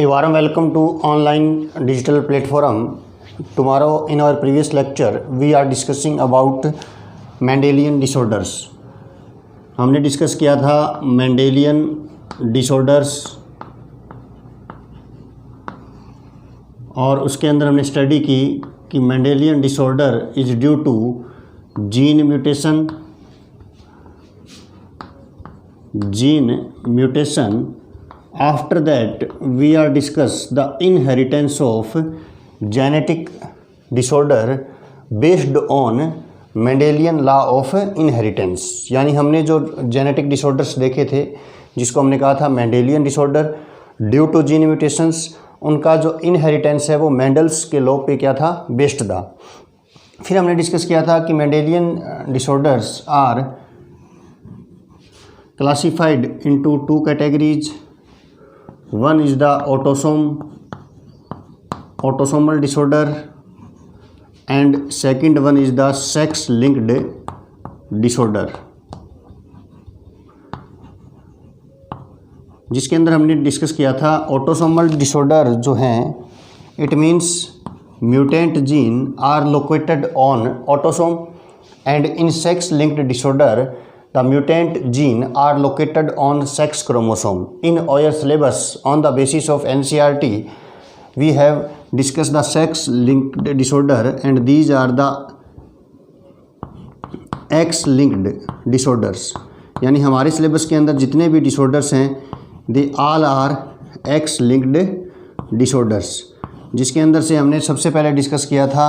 A warm welcome to online digital platform. Tomorrow in our previous lecture we are discussing about Mendelian disorders. हमने discuss किया था Mendelian disorders और उसके अंदर हमने स्टडी की कि Mendelian disorder is due to gene mutation. After that we are discuss the inheritance of genetic disorder based on Mendelian law of inheritance. यानी हमने जो जेनेटिक डिसऑर्डर्स देखे थे जिसको हमने कहा था Mendelian disorder due to gene mutations, उनका जो इनहेरिटेंस है वो मेंडल्स के लॉ पे क्या था, बेस्ड था. फिर हमने डिस्कस किया था कि Mendelian disorders are classified into two categories. One is the autosomal disorder and second one is the sex linked disorder, जिसके अंदर हमने डिस्कस किया था ऑटोसोमल डिसऑर्डर जो हैं it means mutant gene are located on autosome and in sex linked disorder the mutant gene are located on sex chromosome. In our syllabus on the basis of NCERT we have discussed the sex linked disorder and these are the X linked disorders. यानी हमारे syllabus के अंदर जितने भी disorders हैं they all are X linked disorders, जिसके अंदर से हमने सबसे पहले डिस्कस किया था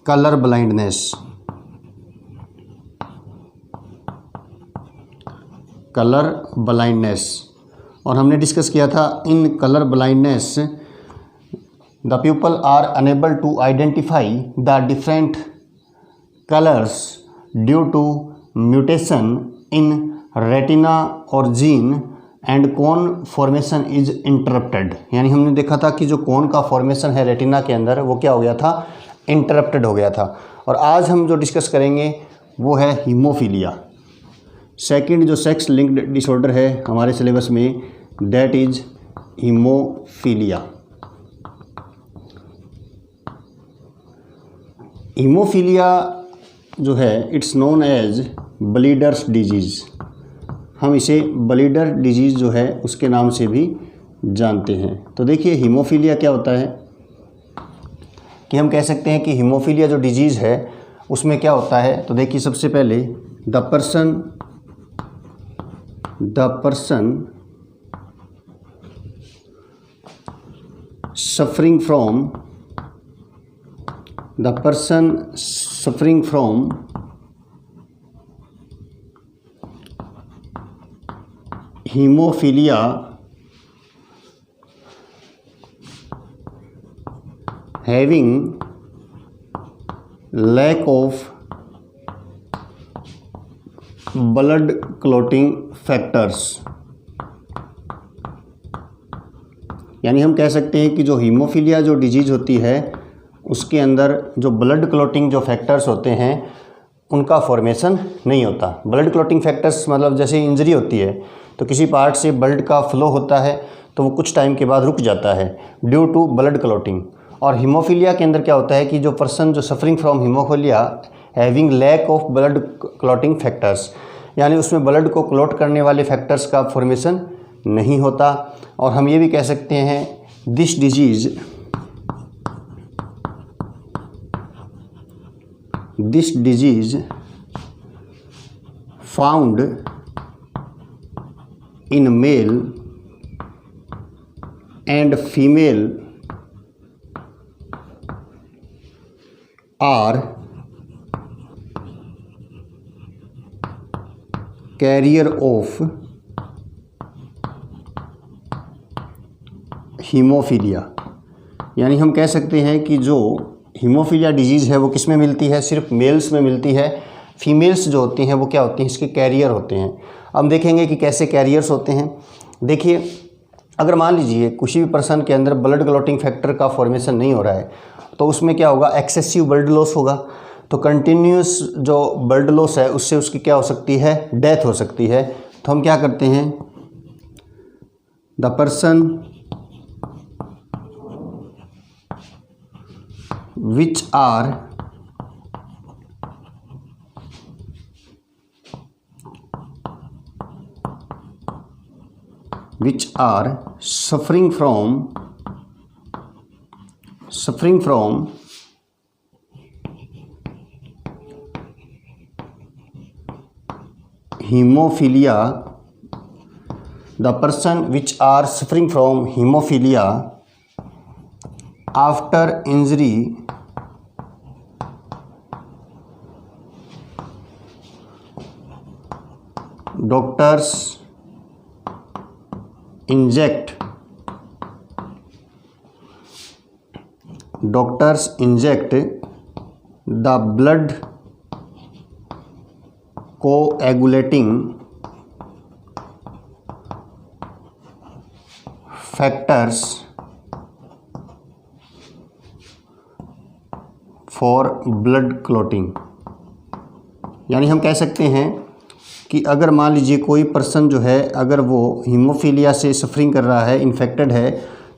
कलर ब्लाइंडनेस और हमने डिस्कस किया था in colour blindness the people are unable to identify the different colours due to mutation in retina और gene and cone formation is interrupted. यानी हमने देखा था कि जो कोन का फॉर्मेशन है रेटिना के अंदर वो क्या हो गया था, इंटरप्टेड हो गया था. और आज हम जो डिस्कस करेंगे वो है हीमोफीलिया. सेकंड जो सेक्स लिंक्ड डिसऑर्डर है हमारे सिलेबस में दैट इज हीमोफीलिया. हीमोफीलिया जो है it's known as bleeders disease. हम इसे ब्लीडर डिजीज़ जो है उसके नाम से भी जानते हैं. तो देखिए हीमोफीलिया क्या होता है कि हम कह सकते हैं कि हीमोफीलिया जो डिजीज़ है उसमें क्या होता है. तो देखिए सबसे पहले the person suffering from hemophilia having lack of blood clotting factors. यानी हम कह सकते हैं कि जो हीमोफीलिया जो डिजीज़ होती है उसके अंदर जो ब्लड क्लॉटिंग जो फैक्टर्स होते हैं उनका फॉर्मेशन नहीं होता. ब्लड क्लॉटिंग फैक्टर्स मतलब जैसे इंजरी होती है तो किसी पार्ट से ब्लड का फ्लो होता है तो वो कुछ टाइम के बाद रुक जाता है ड्यू टू ब्लड क्लॉटिंग. और हीमोफीलिया के अंदर क्या होता है कि जो पर्सन जो suffering from haemophilia having lack of blood clotting factors, यानी उसमें ब्लड को क्लॉट करने वाले फैक्टर्स का फॉर्मेशन नहीं होता. और हम ये भी कह सकते हैं this disease found in male and female are carrier of haemophilia. यानी हम कह सकते हैं कि जो हीमोफीलिया डिजीज़ है वो किस में मिलती है, सिर्फ मेल्स में मिलती है. फीमेल्स जो होती हैं वो क्या होती हैं, इसके कैरियर होते हैं. अब देखेंगे कि कैसे कैरियर्स होते हैं. देखिए अगर मान लीजिए किसी भी पर्सन के अंदर ब्लड क्लॉटिंग फैक्टर का फॉर्मेशन नहीं हो रहा है तो उसमें क्या होगा, एक्सेसिव ब्लड लॉस होगा. तो कंटिन्यूस जो ब्लड लॉस है उससे उसकी क्या हो सकती है, डेथ हो सकती है. तो हम क्या करते हैं, the person which are suffering from hemophilia. The person which are suffering from hemophilia after injury doctors inject the blood coagulating factors for blood clotting. यानी हम कह सकते हैं कि अगर मान लीजिए कोई पर्सन जो है अगर वो हीमोफीलिया से सफरिंग कर रहा है, इन्फेक्टेड है,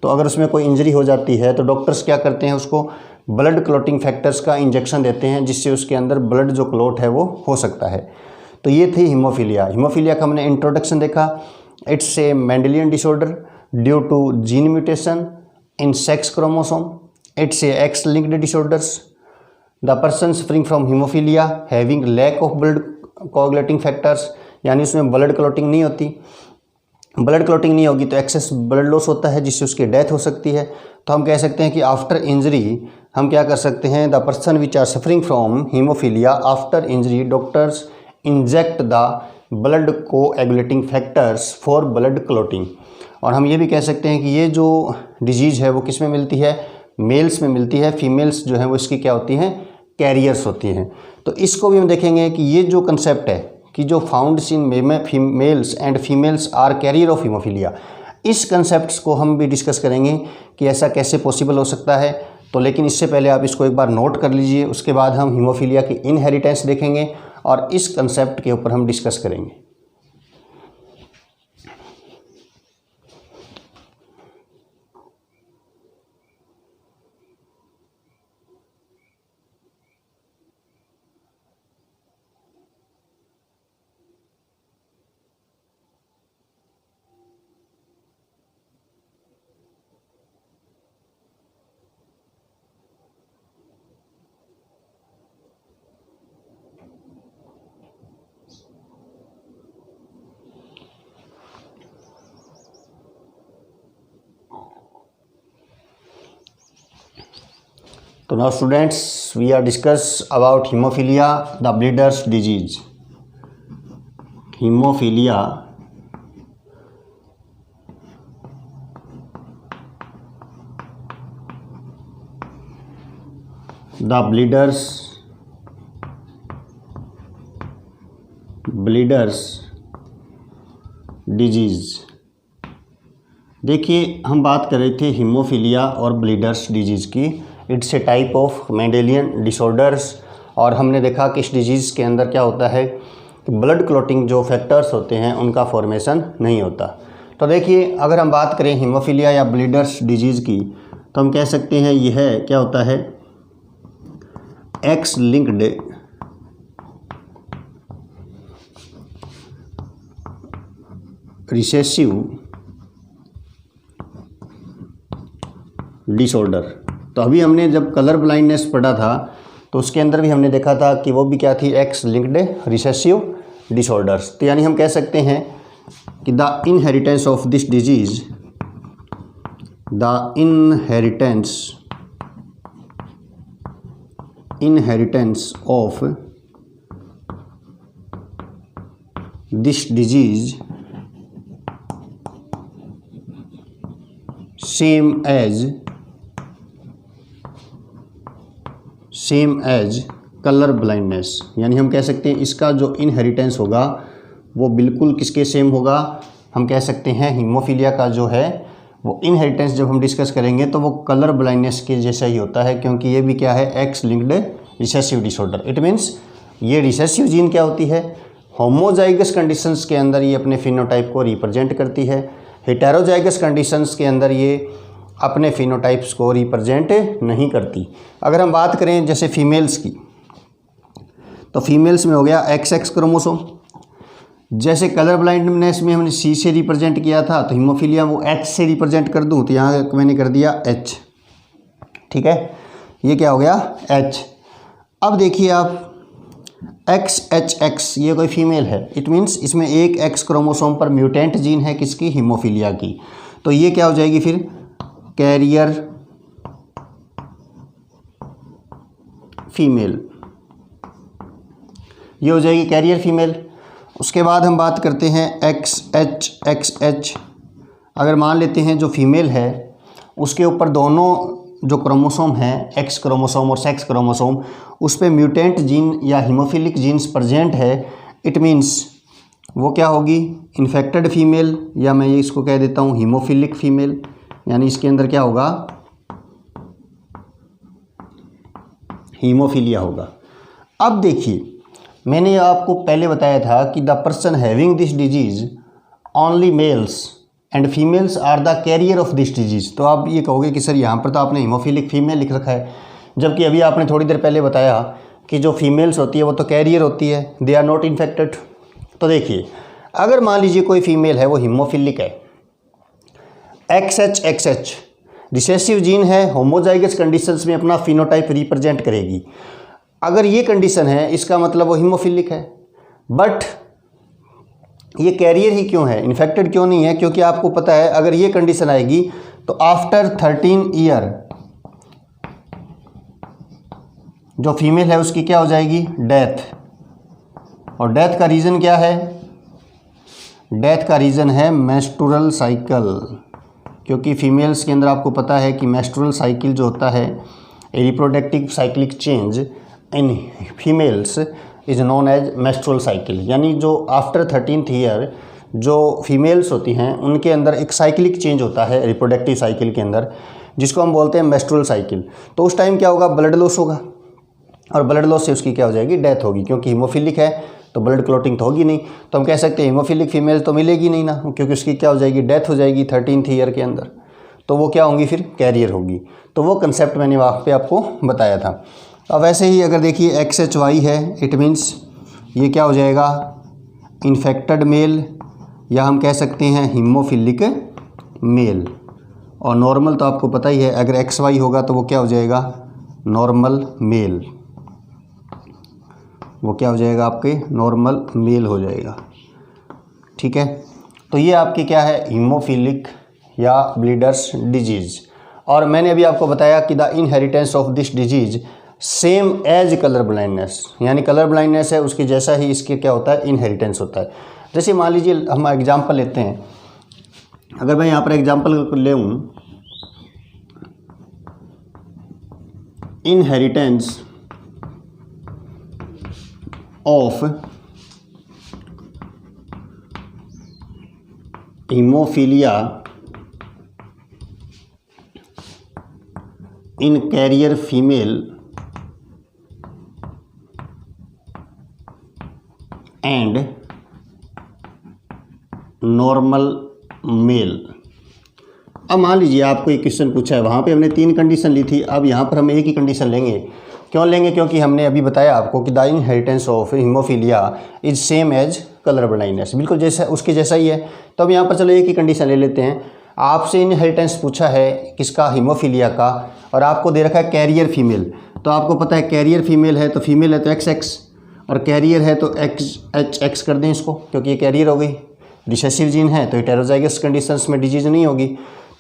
तो अगर उसमें कोई इंजरी हो जाती है तो डॉक्टर्स क्या करते हैं, उसको ब्लड क्लॉटिंग फैक्टर्स का इंजेक्शन देते हैं जिससे उसके अंदर ब्लड जो क्लॉट है वो हो सकता है. तो ये थी हीमोफीलिया. हीमोफीलिया का हमने इंट्रोडक्शन देखा. It's a Mendelian disorder due to gene mutation in sex chromosome. It's a X linked disorders. The person suffering from haemophilia having lack of blood coagulating factors, यानी उसमें ब्लड क्लॉटिंग नहीं होती. Blood clotting नहीं होगी तो access blood loss होता है जिससे उसकी डेथ हो सकती है. तो हम कह सकते हैं कि आफ्टर इंजरी हम क्या कर सकते हैं, the person which are suffering from haemophilia after injury doctors inject the blood coagulating factors for blood clotting. और हम ये भी कह सकते हैं कि ये जो डिजीज़ है वो किस में मिलती है, मेल्स में मिलती है. फीमेल्स जो हैं वो इसकी क्या होती हैं, कैरियर्स होती हैं. तो इसको भी हम देखेंगे कि ये जो कंसेप्ट है कि जो found in males and females are carrier of haemophilia, इस कंसेप्ट को हम भी डिस्कस करेंगे कि ऐसा कैसे पॉसिबल हो सकता है. तो लेकिन इससे पहले आप इसको एक बार नोट कर लीजिए. उसके बाद हम हीमोफीलिया की इनहेरिटेंस देखेंगे और इस कंसेप्ट के ऊपर हम डिस्कस करेंगे. So now students, we are discuss about hemophilia, the bleeders disease. Hemophilia the bleeders disease. देखिए हम बात कर रहे थे हीमोफीलिया और ब्लीडर्स डिजीज़ की. It's a type of Mendelian disorders. और हमने देखा कि इस डिजीज़ के अंदर क्या होता है, ब्लड क्लॉटिंग जो फैक्टर्स होते हैं उनका फॉर्मेशन नहीं होता. तो देखिए अगर हम बात करें हीमोफीलिया या ब्लीडर्स डिजीज़ की तो हम कह सकते हैं यह है क्या होता है, एक्स लिंक्ड रिसेसिव डिसऑर्डर. तो अभी हमने जब कलर ब्लाइंडनेस पढ़ा था तो उसके अंदर भी हमने देखा था कि वो भी क्या थी, एक्स लिंक्ड रिसेसिव डिसऑर्डर्स. तो यानी हम कह सकते हैं कि the inheritance of this disease, the inheritance of this disease same as colour blindness. यानी हम कह सकते हैं इसका जो इनहेरिटेंस होगा वो बिल्कुल किसके सेम होगा, हम कह सकते हैं हीमोफीलिया का जो है वो इनहेरिटेंस जब हम डिस्कस करेंगे तो वो कलर ब्लाइंडनेस के जैसा ही होता है, क्योंकि ये भी क्या है, x linked recessive disorder. It means ये रिसेसिव जीन क्या होती है, होमोजाइगस कंडीशंस के अंदर ये अपने फिनोटाइप को रिप्रेजेंट करती है. हेटेरोजाइगस कंडीशंस के अंदर ये अपने फिनोटाइप्स को रिप्रेजेंट नहीं करती। अगर हम बात करें जैसे फीमेल्स की, तो फीमेल्स में हो गया XX क्रोमोसोम। जैसे कलर ब्लाइंडनेस में हमने C से रिप्रेजेंट किया था, तो हीमोफीलिया वो H से रिप्रेजेंट कर दूं, तो यहाँ मैंने कर दिया H। ठीक है, ये क्या हो गया H। अब देखिए आप XHX, ये कोई फीमेल है, इट मीन्स इसमें एक X क्रोमोसोम पर म्यूटेंट जीन है किसकी, हीमोफीलिया की। तो ये क्या हो जाएगी फिर, कैरियर फीमेल, ये हो जाएगी कैरियर फीमेल। उसके बाद हम बात करते हैं XHXH। अगर मान लेते हैं जो फीमेल है उसके ऊपर दोनों जो क्रोमोसोम हैं, X क्रोमोसोम और सेक्स क्रोमोसोम, उस पर म्यूटेंट जीन या हीमोफिलिक जीन्स प्रेजेंट है, इट मीन्स वो क्या होगी, इन्फेक्टेड फीमेल, या मैं ये इसको कह देता हूँ हीमोफिलिक फीमेल। यानी इसके अंदर क्या होगा, हीमोफीलिया होगा। अब देखिए, मैंने आपको पहले बताया था कि the person having this disease only males and females are the carrier of this disease. तो आप ये कहोगे कि सर यहाँ पर तो आपने हीमोफिलिक फीमेल लिख रखा है, जबकि अभी आपने थोड़ी देर पहले बताया कि जो फीमेल्स होती है वो तो कैरियर होती है, दे आर नॉट इन्फेक्टेड। तो देखिए, अगर मान लीजिए कोई फीमेल है वो हीमोफिलिक है, XHXH रिसेसिव जीन है, होमोजाइगस कंडीशंस में अपना फिनोटाइप रिप्रेजेंट करेगी। अगर ये कंडीशन है इसका मतलब वो हीमोफिलिक है, बट ये कैरियर ही क्यों है, इन्फेक्टेड क्यों नहीं है, क्योंकि आपको पता है अगर ये कंडीशन आएगी तो आफ्टर 13 ईयर जो फीमेल है उसकी क्या हो जाएगी, डेथ। और डेथ का रीज़न क्या है, डेथ का रीज़न है मेंस्ट्रुअल साइकिल, क्योंकि फीमेल्स के अंदर आपको पता है कि मेंस्ट्रुअल साइकिल जो होता है, reproductive cyclic change in females is known as menstrual cycle. यानी जो आफ्टर 13th ईयर जो फीमेल्स होती हैं उनके अंदर एक साइक्लिक चेंज होता है रिप्रोडक्टिव साइकिल के अंदर, जिसको हम बोलते हैं मेंस्ट्रुअल साइकिल। तो उस टाइम क्या होगा, ब्लड लॉस होगा, और ब्लड लॉस से उसकी क्या हो जाएगी, डेथ होगी। क्योंकि हीमोफिलिक है तो ब्लड क्लॉटिंग तो होगी नहीं, तो हम कह सकते हैं हीमोफिलिक फीमेल तो मिलेगी नहीं ना, क्योंकि उसकी क्या हो जाएगी, डेथ हो जाएगी 13th ईयर के अंदर। तो वो क्या होंगी, फिर कैरियर होगी। तो वो कंसेप्ट मैंने वहाँ पे आपको बताया था। अब वैसे ही अगर देखिए XHY है, इट मीन्स ये क्या हो जाएगा, इन्फेक्टेड मेल, या हम कह सकते हैं हीमोफिलिक मेल। और नॉर्मल तो आपको पता ही है, अगर XY होगा तो वो क्या हो जाएगा, नॉर्मल मेल। वो क्या हो जाएगा, आपके नॉर्मल मेल हो जाएगा। ठीक है, तो ये आपके क्या है, हीमोफिलिक या ब्लीडर्स डिजीज़। और मैंने अभी आपको बताया कि the inheritance of this disease same as colour blindness, यानी कलर ब्लाइंडनेस है उसके जैसा ही इसके क्या होता है, इनहेरिटेंस होता है। जैसे मान लीजिए हम एग्जांपल लेते हैं, अगर मैं यहाँ पर एग्जांपल लेऊँ, inheritance of haemophilia in carrier female and normal male. अब मान लीजिए आपको एक क्वेश्चन पूछा है, वहाँ पे हमने 3 कंडीशन ली थी, अब यहाँ पर हम एक ही कंडीशन लेंगे। क्यों लेंगे, क्योंकि हमने अभी बताया आपको कि the inheritance of haemophilia is same as colour blindness, बिल्कुल जैसा उसके जैसा ही है। तो अब यहाँ पर चलो एक ही कंडीशन ले लेते हैं। आपसे इनहेरिटेंस पूछा है किसका, हीमोफीलिया का, और आपको दे रखा है कैरियर फीमेल। तो आपको पता है कैरियर फीमेल है, तो फीमेल है तो XX, और कैरियर है तो XHX कर दें इसको, क्योंकि ये कैरियर हो गई। रिसेसिव जीन है तो हेटेरोजाइगस कंडीशंस में डिजीज नहीं होगी,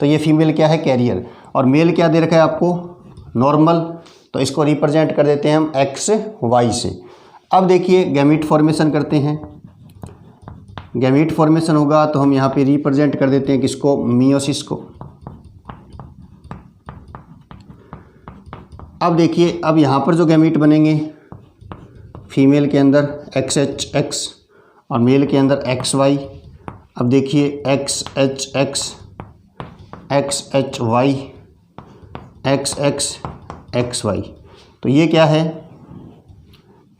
तो ये फीमेल क्या है, कैरियर। और मेल क्या दे रखा है आपको, नॉर्मल, तो इसको रिप्रेजेंट कर देते हैं हम XY से। अब देखिए गैमीट फॉर्मेशन करते हैं, गैमीट फॉर्मेशन होगा तो हम यहाँ पे रिप्रेजेंट कर देते हैं किसको, मियोसिस को। अब देखिए, अब यहाँ पर जो गैमीट बनेंगे, फीमेल के अंदर XHX और मेल के अंदर XY। अब देखिए XHX, XHY, XX, XY, तो ये क्या है,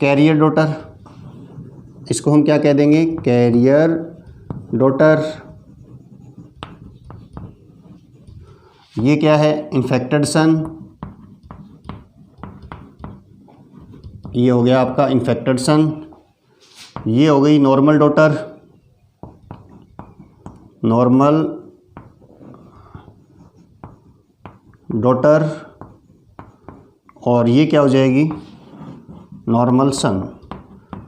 कैरियर डॉटर। इसको हम क्या कह देंगे, कैरियर डॉटर। ये क्या है, इन्फेक्टेड सन, ये हो गया आपका इन्फेक्टेड सन। ये हो गई नॉर्मल डॉटर, नॉर्मल डॉटर, और ये क्या हो जाएगी, नॉर्मल सन।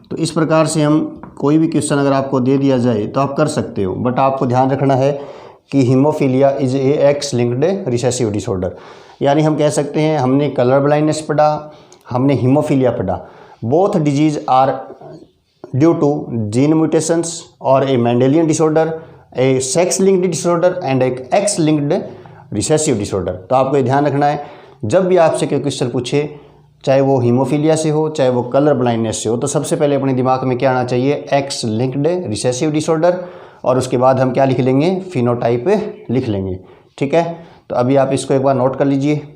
तो इस प्रकार से हम कोई भी क्वेश्चन अगर आपको दे दिया जाए तो आप कर सकते हो, बट आपको ध्यान रखना है कि haemophilia is a X linked recessive disorder. यानी हम कह सकते हैं, हमने कलर ब्लाइंडनेस पढ़ा, हमने हीमोफीलिया पढ़ा। Both disease are due to gene mutations और a Mendelian disorder, a sex linked disorder and एक एक्स लिंक्ड रिसेसिव डिसऑर्डर। तो आपको ये ध्यान रखना है, जब भी आपसे कोई क्वेश्चन पूछे, चाहे वो हीमोफीलिया से हो, चाहे वो कलर ब्लाइंडनेस से हो, तो सबसे पहले अपने दिमाग में क्या आना चाहिए, एक्स लिंक्ड रिसेसिव डिसऑर्डर, और उसके बाद हम क्या लिख लेंगे, फिनोटाइप लिख लेंगे। ठीक है, तो अभी आप इसको एक बार नोट कर लीजिए।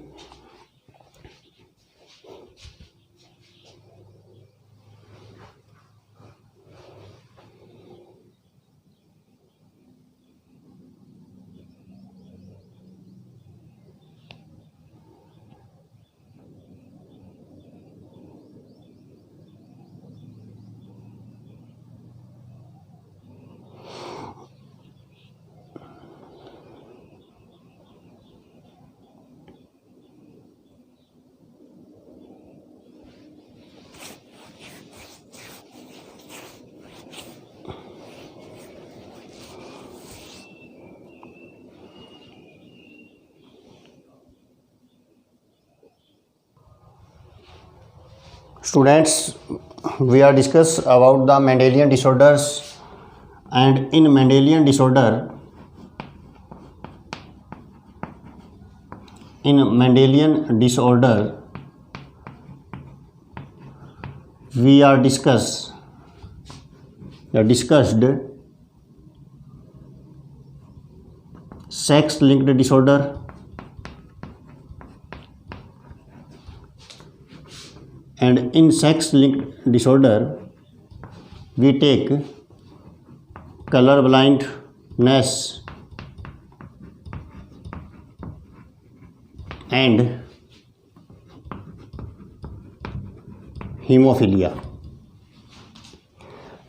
Students, we are discuss about the Mendelian disorders, and in Mendelian disorder we are discussed sex linked disorder, and in sex linked disorder we take color blindness and hemophilia.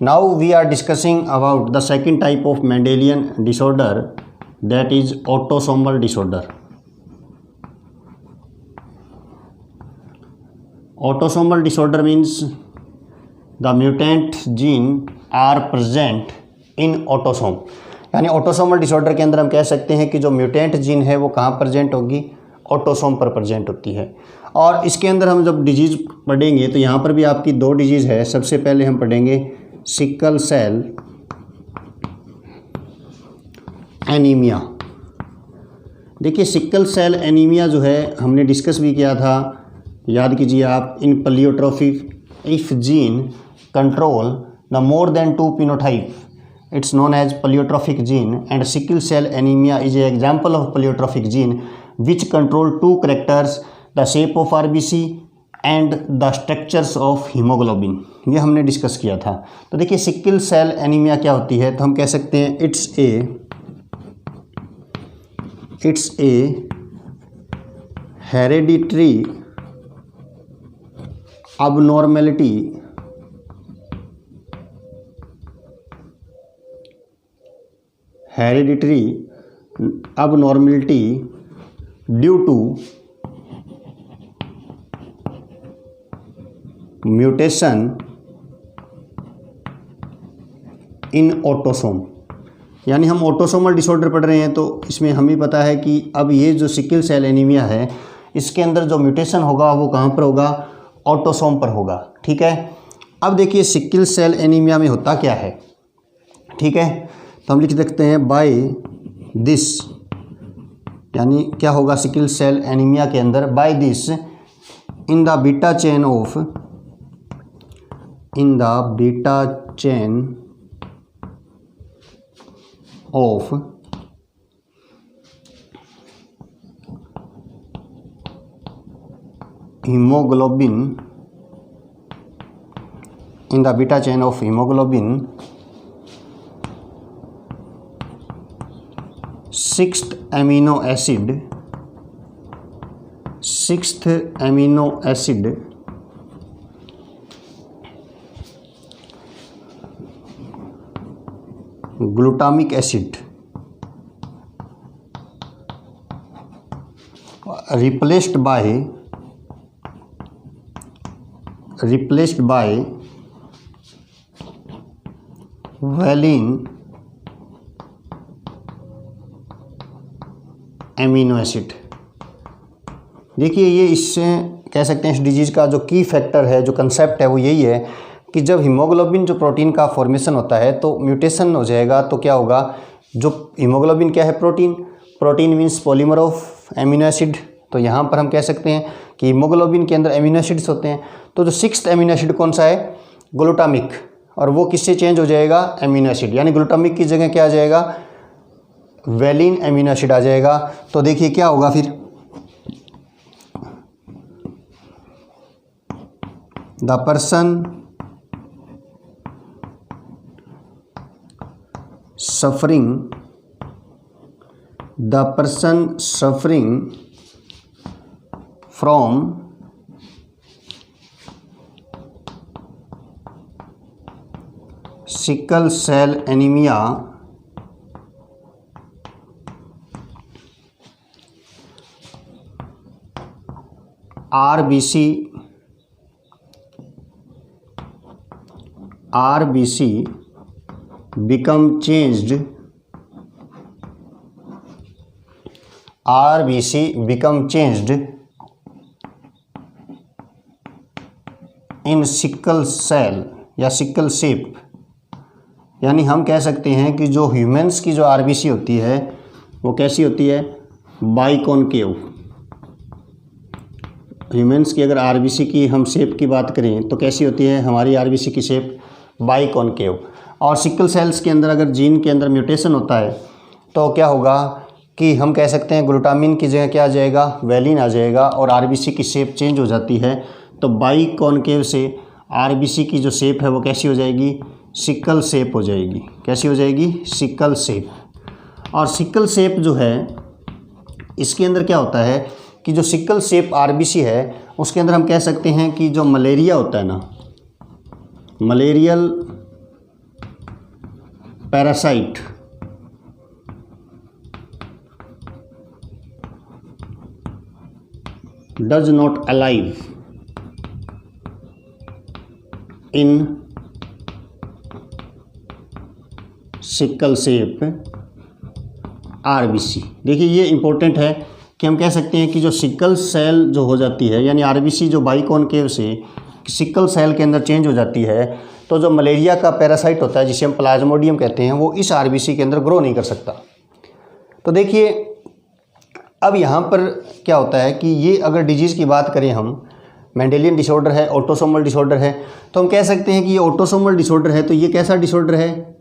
Now we are discussing about the second type of Mendelian disorder, that is autosomal disorder. Autosomal disorder means the mutant gene are present in autosome। यानी autosomal disorder के अंदर हम कह सकते हैं कि जो mutant gene है वो कहाँ प्रेजेंट होगी, ऑटोसोम पर प्रेजेंट होती है। और इसके अंदर हम जब डिजीज़ पढ़ेंगे तो यहाँ पर भी आपकी दो डिजीज़ है। सबसे पहले हम पढ़ेंगे सिकल सेल एनीमिया। देखिए सिकल सेल एनीमिया जो है हमने डिस्कस भी किया था, याद कीजिए आप। In pleiotropic if gene control the more than 2 phenotype it's known as pleiotropic gene, and sickle cell anemia is an example of pleiotropic gene which control 2 characters, the shape of RBC and the structures of hemoglobin। ये हमने discuss किया था। तो देखिए sickle cell anaemia क्या होती है, तो हम कह सकते हैं it's a hereditary abnormality due to mutation in autosome। यानी हम ऑटोसोमल डिसऑर्डर पढ़ रहे हैं, तो इसमें हमें पता है कि अब ये जो सिकल सेल एनीमिया है इसके अंदर जो म्यूटेशन होगा वो कहाँ पर होगा, ऑटोसोम पर होगा। ठीक है, अब देखिए सिकल सेल एनीमिया में होता क्या है। ठीक है, तो हम लिख सकते हैं बाय दिस, यानी क्या होगा सिकल सेल एनीमिया के अंदर, by this in the beta chain of hemoglobin, in the beta chain of hemoglobin 6th amino acid sixth amino acid glutamic acid replaced by valine amino acid. देखिए ये इससे कह सकते हैं इस डिजीज़ का जो की फैक्टर है, जो कंसेप्ट है वो यही है कि जब हीमोग्लोबिन जो प्रोटीन का फॉर्मेशन होता है तो म्यूटेशन हो जाएगा, तो क्या होगा, जो हीमोग्लोबिन क्या है, protein means polymer of amino acid. तो यहाँ पर हम कह सकते हैं कि हीमोग्लोबिन के अंदर एमिनो एसिड्स होते हैं। तो जो सिक्स्थ एमिनो एसिड कौन सा है, ग्लूटामिक, और वो किससे चेंज हो जाएगा, एमिनो एसिड, यानी ग्लूटामिक की जगह क्या आ जाएगा, वेलिन एमिनो एसिड आ जाएगा। तो देखिए क्या होगा फिर, the person suffering from sickle cell anemia RBC become changed in sickle cell या सिकल सेप, यानी हम कह सकते हैं कि जो ह्यूमंस की जो आरबीसी होती है वो कैसी होती है, बाइकॉनकेव। ह्यूमंस की अगर आरबीसी की हम शेप की बात करें तो कैसी होती है, हमारी आरबीसी की शेप बाइकॉनकेव। और सिकल सेल्स के अंदर अगर जीन के अंदर म्यूटेशन होता है तो क्या होगा कि हम कह सकते हैं ग्लूटामिन की जगह क्या आ जाएगा, वेलिन आ जाएगा, और आरबीसी की शेप चेंज हो जाती है। तो बाइकॉनकेव से आरबीसी की जो शेप है वो कैसी हो जाएगी, सिकल शेप हो जाएगी। कैसी हो जाएगी, सिकल शेप। और सिकल शेप जो है इसके अंदर क्या होता है कि जो सिकल शेप आरबीसी है उसके अंदर हम कह सकते हैं कि जो मलेरिया होता है ना, malarial parasite does not alive in sickle shape RBC। देखिए ये इंपॉर्टेंट है कि हम कह सकते हैं कि जो सिकल सेल जो हो जाती है, यानी आरबीसी जो बाइकॉनकेव से सिकल सेल के अंदर चेंज हो जाती है, तो जो मलेरिया का पैरासाइट होता है जिसे हम प्लाज्मोडियम कहते हैं वो इस आरबीसी के अंदर ग्रो नहीं कर सकता। तो देखिए अब यहाँ पर क्या होता है कि ये अगर डिजीज़ की बात करें हम, मेंडेलियन डिसऑर्डर है, ऑटोसोमल डिसऑर्डर है, तो हम कह सकते हैं कि ये ऑटोसोमल डिसऑर्डर है। तो ये कैसा डिसऑर्डर है,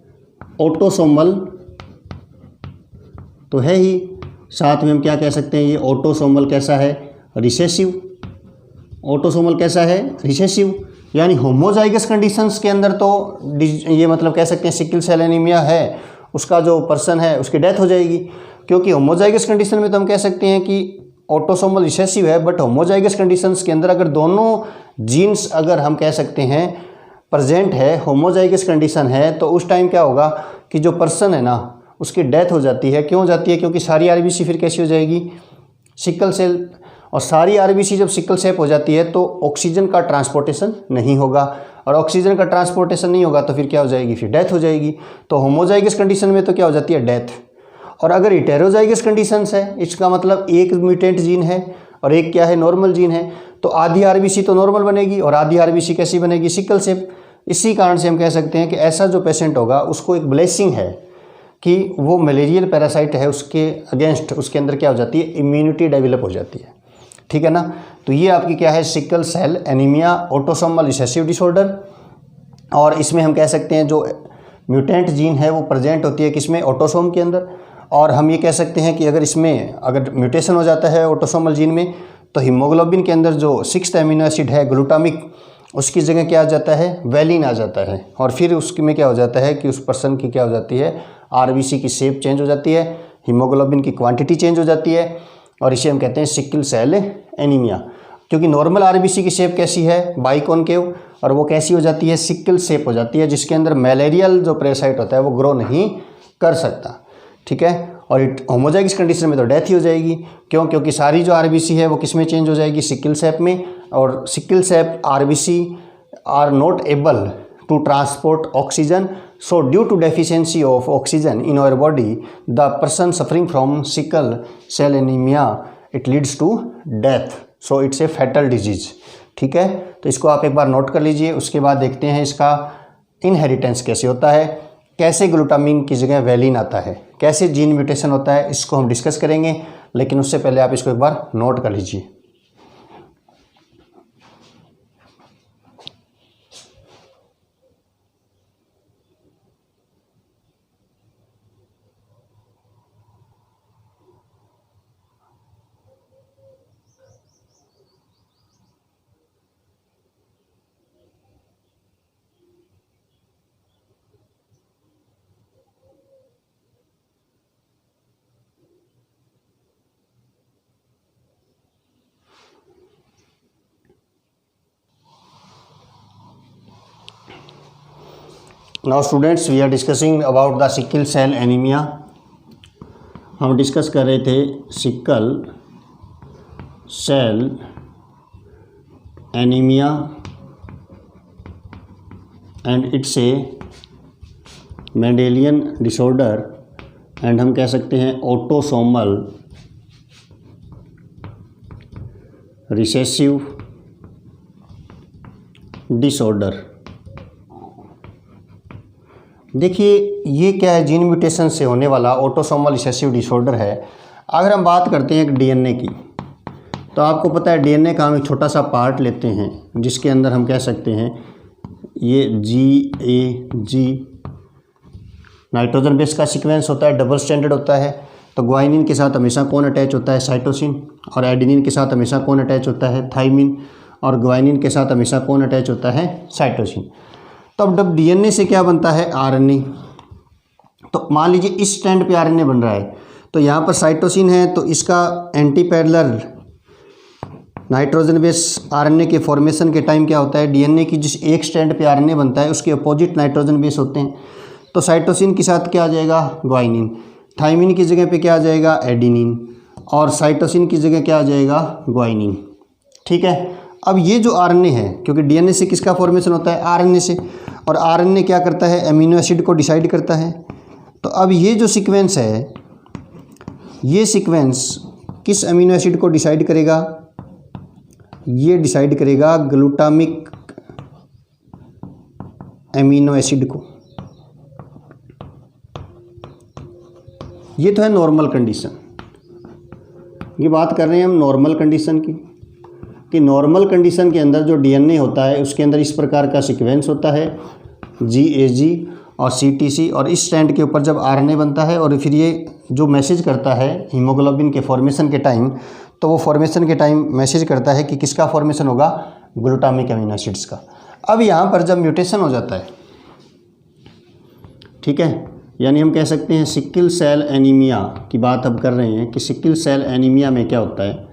ऑटोसोमल तो है ही, साथ में हम क्या कह सकते हैं, ये ऑटोसोमल कैसा है, रिसेसिव। ऑटोसोमल कैसा है, रिसेसिव, यानी होमोजाइगस कंडीशंस के अंदर तो ये मतलब कह सकते हैं सिकल सेल एनीमिया है, उसका जो पर्सन है उसकी डेथ हो जाएगी। क्योंकि होमोजाइगस कंडीशन में तो हम कह सकते हैं कि ऑटोसोमल रिसेसिव है, बट होमोजाइगस कंडीशंस के अंदर अगर दोनों जीन्स अगर हम कह सकते हैं प्रेजेंट है, होमोजाइगस कंडीशन है, तो उस टाइम क्या होगा कि जो पर्सन है ना उसकी डेथ हो जाती है। क्यों हो जाती है, क्योंकि सारी आरबीसी फिर कैसी हो जाएगी, सिकल सेल। और सारी आरबीसी जब सिकल सेप हो जाती है तो ऑक्सीजन का ट्रांसपोर्टेशन नहीं होगा, और ऑक्सीजन का ट्रांसपोर्टेशन नहीं होगा तो फिर क्या हो जाएगी, फिर डेथ हो जाएगी। तो होमोजाइगस कंडीशन में तो क्या हो जाती है, डेथ। और अगर हेटेरोजाइगस कंडीशंस है, इसका मतलब एक म्यूटेंट जीन है और एक क्या है, नॉर्मल जीन है, तो आधी आरबीसी तो नॉर्मल बनेगी और आधी आरबीसी कैसी बनेगी, सिकल सेप। इसी कारण से हम कह सकते हैं कि ऐसा जो पेशेंट होगा उसको एक ब्लेसिंग है कि वो मलेरियल पैरासाइट है उसके अगेंस्ट उसके अंदर क्या हो जाती है, इम्यूनिटी डेवलप हो जाती है। ठीक है ना। तो ये आपकी क्या है, sickle cell anaemia autosomal recessive disorder. और इसमें हम कह सकते हैं जो म्यूटेंट जीन है वो प्रेजेंट होती है किसमें, ऑटोसोम के अंदर। और हम ये कह सकते हैं कि अगर इसमें अगर म्यूटेशन हो जाता है ऑटोसोमल जीन में तो हीमोग्लोबिन के अंदर जो सिक्स्थ एमिनो एसिड है ग्लूटामिक, उसकी जगह क्या आ जाता है, वेलिन आ जाता है। और फिर उसमें क्या हो जाता है कि उस पर्सन की क्या हो जाती है, आरबीसी की शेप चेंज हो जाती है, हीमोग्लोबिन की क्वांटिटी चेंज हो जाती है, और इसे हम कहते हैं सिकल सेल एनीमिया। क्योंकि नॉर्मल आरबीसी की शेप कैसी है, बाइकॉनकेव, और वो कैसी हो जाती है, सिकल शेप हो जाती है, जिसके अंदर मलेरियल जो पैरासाइट होता है वो ग्रो नहीं कर सकता। ठीक है, और होमोजाइगस कंडीशन में तो डेथ ही हो जाएगी। क्यों? क्योंकि सारी जो आरबीसी है वो किस में चेंज हो जाएगी, सिकल शेप में, और sickle shape RBC are not able to transport oxygen, so due to deficiency of oxygen in our body the person suffering from sickle cell anaemia it leads to death, so it's a fatal disease. ठीक है, तो इसको आप एक बार note कर लीजिए। उसके बाद देखते हैं इसका इनहेरिटेंस कैसे होता है, कैसे ग्लूटामिन की जगह वैलिन आता है, कैसे जीन म्यूटेशन होता है, इसको हम डिस्कस करेंगे। लेकिन उससे पहले आप इसको एक बार नोट कर लीजिए। Now students, we are discussing about the sickle cell anaemia. हम डिस्कस कर रहे थे sickle cell anaemia and it's a Mendelian disorder, and हम कह सकते हैं ऑटोसोमल रिसेसिव डिसऑर्डर। देखिए ये क्या है, जीन म्यूटेशन से होने वाला ऑटोसोमल रिसेसिव डिसऑर्डर है। अगर हम बात करते हैं एक डीएनए की, तो आपको पता है डीएनए का हम एक छोटा सा पार्ट लेते हैं जिसके अंदर हम कह सकते हैं ये GAG नाइट्रोजन बेस का सीक्वेंस होता है, डबल स्टैंडर्ड होता है। तो ग्वाइनिन के साथ हमेशा कौन अटैच होता है, साइटोसिन, और एडेनिन के साथ हमेशा कौन अटैच होता है, थाइमिन, और ग्वाइनिन के साथ हमेशा कौन अटैच होता है, साइटोसिन। तो अब डीएनए से क्या बनता है, आरएनए। तो मान लीजिए इस स्टैंड पे आरएनए बन रहा है, तो यहाँ पर साइटोसिन है, तो इसका anti parallel nitrogen base RNA के फॉर्मेशन के टाइम क्या होता है, डीएनए की जिस एक स्टैंड पे आरएनए बनता है उसके अपोजिट नाइट्रोजन बेस होते हैं। तो साइटोसिन के साथ क्या आ जाएगा, ग्वाइनिन, थाइमिन की जगह पे क्या आ जाएगा, एडेनिन, और साइटोसिन की जगह क्या आ जाएगा, ग्वाइनिन। ठीक है, अब ये जो आरएनए है, क्योंकि डीएनए से किसका फॉर्मेशन होता है, आरएनए से, और आरएनए क्या करता है, अमीनो एसिड को डिसाइड करता है। तो अब ये जो सीक्वेंस है, ये सीक्वेंस किस अमीनो एसिड को डिसाइड करेगा, ये डिसाइड करेगा ग्लूटामिक अमीनो एसिड को। ये तो है नॉर्मल कंडीशन, ये बात कर रहे हैं हम नॉर्मल कंडीशन की, कि नॉर्मल कंडीशन के अंदर जो डीएनए होता है उसके अंदर इस प्रकार का सीक्वेंस होता है GAG और CTC, और इस स्टैंड के ऊपर जब आरएनए बनता है और फिर ये जो मैसेज करता है हीमोग्लोबिन के फॉर्मेशन के टाइम, तो वो फॉर्मेशन के टाइम मैसेज करता है कि किसका फॉर्मेशन होगा, ग्लूटामिक अमीनो एसिड्स का। अब यहाँ पर जब म्यूटेशन हो जाता है, ठीक है, यानी हम कह सकते हैं सिकल सेल एनीमिया की बात अब कर रहे हैं कि सिकल सेल एनीमिया में क्या होता है।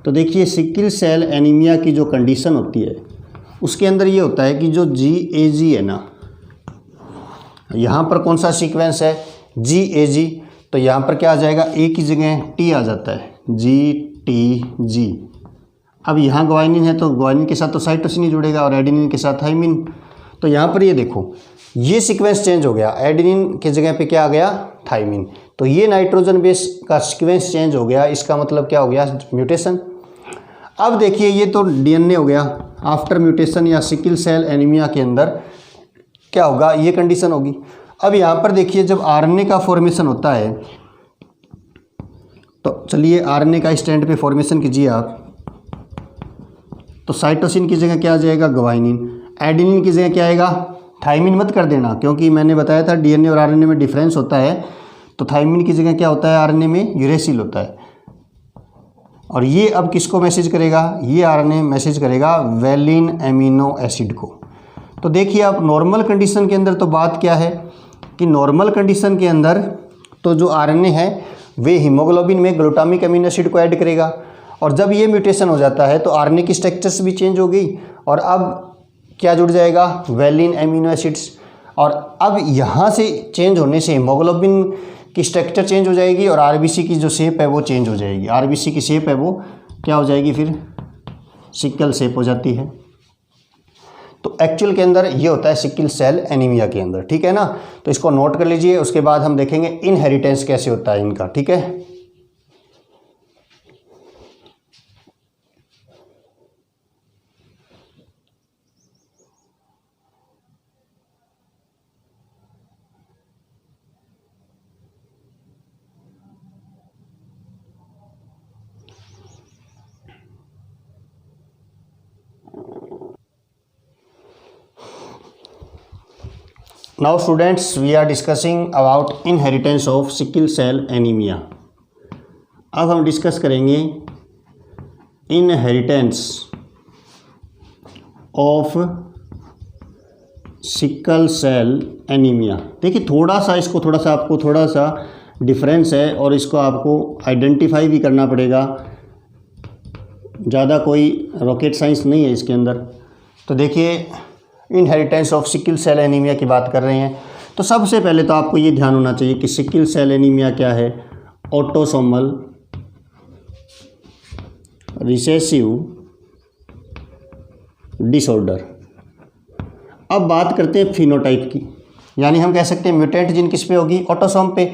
तो देखिए सिकल सेल एनीमिया की जो कंडीशन होती है उसके अंदर ये होता है कि जो GAG है ना, यहाँ पर कौन सा सीक्वेंस है, GAG, तो यहाँ पर क्या आ जाएगा, A की जगह T आ जाता है, GTG। अब यहाँ ग्वाइनिन है तो ग्वाइनिन के साथ तो साइटोसिन ही जुड़ेगा और एडेनिन के साथ थाइमिन। तो यहाँ पर ये देखो ये सीक्वेंस चेंज हो गया, एडेनिन की जगह पे क्या आ गया, थाइमिन। तो ये नाइट्रोजन बेस का सीक्वेंस चेंज हो गया, इसका मतलब क्या हो गया, म्यूटेशन। अब देखिए ये तो डीएनए हो गया, आफ्टर म्यूटेशन या सिकल सेल एनीमिया के अंदर क्या होगा, ये कंडीशन होगी। अब यहाँ पर देखिए जब आरएनए का फॉर्मेशन होता है, तो चलिए आरएनए का स्टैंड पे फॉर्मेशन कीजिए आप, तो साइटोसिन की जगह क्या आ जाएगा, ग्वाइनिन, एडेनिन की जगह क्या आएगा, थाइमिन मत कर देना, क्योंकि मैंने बताया था डीएनए और आरएनए में डिफरेंस होता है। तो थाइमिन की जगह क्या होता है, आरएनए में यूरेसिल होता है। और ये अब किसको मैसेज करेगा, ये आरएनए मैसेज करेगा वैलिन एमिनो एसिड को। तो देखिए आप नॉर्मल कंडीशन के अंदर तो बात क्या है कि नॉर्मल कंडीशन के अंदर तो जो आरएनए है वे हीमोग्लोबिन में ग्लूटामिक अमीनो एसिड को ऐड करेगा, और जब ये म्यूटेशन हो जाता है तो आरएनए की स्ट्रक्चर्स भी चेंज हो गई, और अब क्या जुड़ जाएगा, वैलिन अमीनो एसिड्स। और अब यहाँ से चेंज होने से हीमोग्लोबिन की स्ट्रक्चर चेंज हो जाएगी और आरबीसी की जो शेप है वो चेंज हो जाएगी। आरबीसी की शेप है वो क्या हो जाएगी, फिर सिकल शेप हो जाती है। तो एक्चुअल के अंदर ये होता है सिकल सेल एनीमिया के अंदर, ठीक है ना। तो इसको नोट कर लीजिए, उसके बाद हम देखेंगे इनहेरिटेंस कैसे होता है इनका, ठीक है। Now students, we are discussing about inheritance of sickle cell anemia. अब हम डिस्कस करेंगे inheritance of sickle cell anaemia. देखिए थोड़ा सा आपको थोड़ा सा डिफरेंस है और इसको आपको आइडेंटिफाई भी करना पड़ेगा, ज़्यादा कोई रॉकेट साइंस नहीं है इसके अंदर। तो देखिए inheritance of sickle cell anaemia की बात कर रहे हैं, तो सबसे पहले तो आपको ये ध्यान होना चाहिए कि सिकल सेल एनीमिया क्या है, ऑटोसोमल रिसेसिव डिसऑर्डर। अब बात करते हैं फिनोटाइप की, यानी हम कह सकते हैं म्यूटेंट जीन किस पे होगी, ऑटोसोम पे।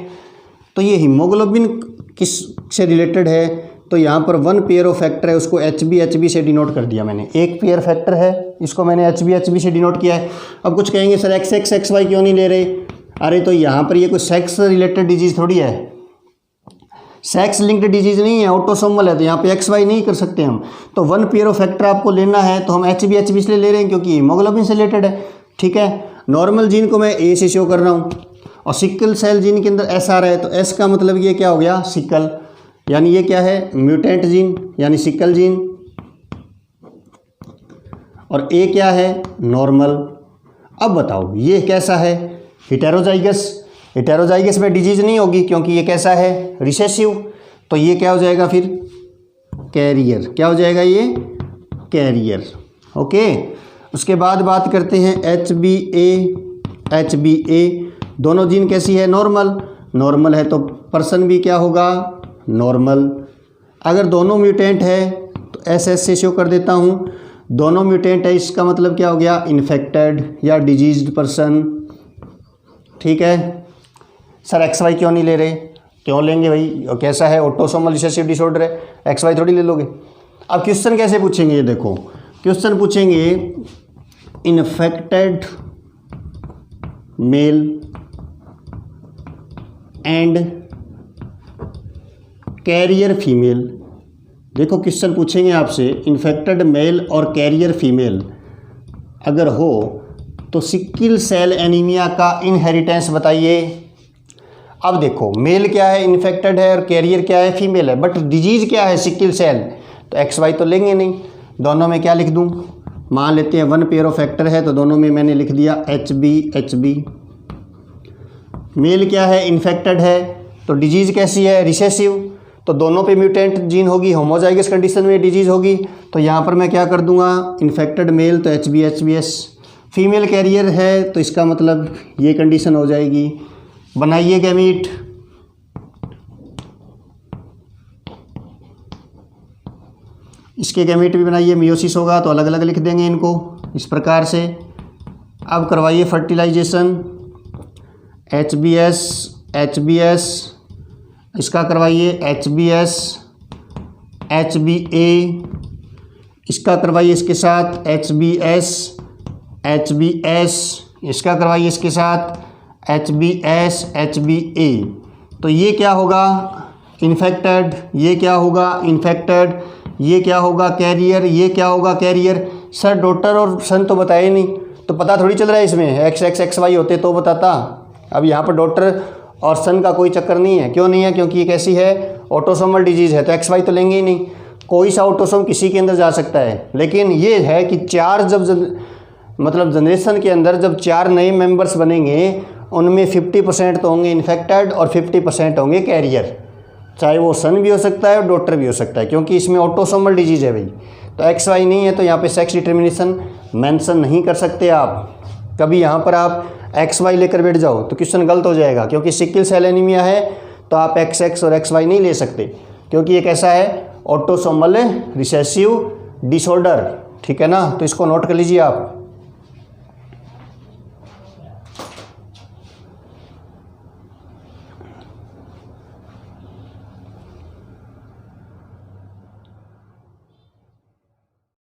तो ये हीमोग्लोबिन किस से रिलेटेड है, तो यहाँ पर 1 पेयर ऑफ फैक्टर है, उसको HB से डिनोट कर दिया मैंने। एक पेयर फैक्टर है, इसको मैंने HB से डिनोट किया है। अब कुछ कहेंगे सर XX XY क्यों नहीं ले रहे, अरे तो यहाँ पर ये कोई सेक्स रिलेटेड डिजीज़ थोड़ी है, सेक्स लिंक्ड डिजीज़ नहीं है, ऑटोसोमल है, तो यहाँ पे XY नहीं कर सकते हम। तो 1 पेयर ऑफ फैक्टर आपको लेना है तो हम HB इसलिए ले रहे हैं क्योंकि हीमोग्लोबिन से रिलेटेड है, ठीक है। नॉर्मल जीन को मैं A से शो कर रहा हूँ, और सिकल सेल जीन के अंदर S आ रहा है, तो S का मतलब ये क्या हो गया, सिकल, यानी ये क्या है, म्यूटेंट जीन यानी सिकल जीन, और A क्या है, नॉर्मल। अब बताओ ये कैसा है, हेटेरोजाइगस में डिजीज नहीं होगी क्योंकि ये कैसा है, रिसेसिव। तो ये क्या हो जाएगा फिर, कैरियर। क्या हो जाएगा ये, कैरियर, ओके। उसके बाद बात करते हैं HBA दोनों जीन कैसी है, नॉर्मल है, तो पर्सन भी क्या होगा, नॉर्मल। अगर दोनों म्यूटेंट है तो SS से शो कर देता हूँ, दोनों म्यूटेंट है इसका मतलब क्या हो गया, इन्फेक्टेड या डिजीज्ड पर्सन, ठीक है। सर XY क्यों नहीं ले रहे, क्यों लेंगे भाई, और कैसा है, ऑटोसोमल रिसेसिव डिसऑर्डर है, XY थोड़ी ले लोगे। अब क्वेश्चन कैसे पूछेंगे, ये देखो क्वेश्चन पूछेंगे infected male and carrier female. देखो क्वेश्चन पूछेंगे आपसे, इन्फेक्टेड मेल और कैरियर फीमेल अगर हो तो सिकल सेल एनीमिया का इनहेरिटेंस बताइए। अब देखो मेल क्या है, इन्फेक्टेड है, और कैरियर क्या है, फीमेल है, बट डिजीज़ क्या है, सिकल सेल, तो XY तो लेंगे नहीं। दोनों में क्या लिख दूं, मान लेते हैं 1 पेयर ऑफ फैक्टर है, तो दोनों में मैंने लिख दिया HB। मेल क्या है, इन्फेक्टेड है, तो डिजीज़ कैसी है, रिसेसिव, तो दोनों पे म्यूटेंट जीन होगी, होमोजाइगस कंडीशन में डिजीज़ होगी, तो यहाँ पर मैं क्या कर दूंगा, इन्फेक्टेड मेल तो HBS, फीमेल कैरियर है तो इसका मतलब ये कंडीशन हो जाएगी। बनाइए गैमीट, इसके गैमीट भी बनाइए, मियोसिस होगा तो अलग अलग लिख देंगे इनको इस प्रकार से। अब करवाइए फर्टिलाइजेशन, HBS इसका करवाइए HBS, HBA इसका करवाइए इसके साथ HBS इसका करवाइए इसके साथ HBS HBA। तो ये क्या होगा, इन्फेक्टेड, ये क्या होगा, इन्फेक्टेड, ये क्या होगा, कैरियर, ये क्या होगा, कैरियर। सर डॉटर और सन तो बताए नहीं, तो पता थोड़ी चल रहा है इसमें, XXXY होते तो बताता। अब यहाँ पर डॉटर और सन का कोई चक्कर नहीं है, क्यों नहीं है, क्योंकि ये कैसी है, ऑटोसोमल डिजीज़ है, तो XY तो लेंगे ही नहीं। कोई सा ऑटोसोम किसी के अंदर जा सकता है, लेकिन ये है कि मतलब जनरेशन के अंदर जब 4 नए मेंबर्स बनेंगे, उनमें 50% तो होंगे इन्फेक्टेड और 50% होंगे कैरियर। चाहे वो सन भी हो सकता है और डॉटर भी हो सकता है, क्योंकि इसमें ऑटोसोमल डिजीज है भाई। तो एक्स वाई नहीं है तो यहाँ पे सेक्स डिटर्मिनेशन मेंशन नहीं कर सकते आप। कभी यहाँ पर आप एक्स वाई लेकर बैठ जाओ तो क्वेश्चन गलत हो जाएगा, क्योंकि सिकल सेल एनीमिया है तो आप एक्स एक्स और एक्स वाई नहीं ले सकते, क्योंकि एक ऐसा है ऑटोसोमल रिसेसिव डिसऑर्डर, ठीक है ना। तो इसको नोट कर लीजिए आप।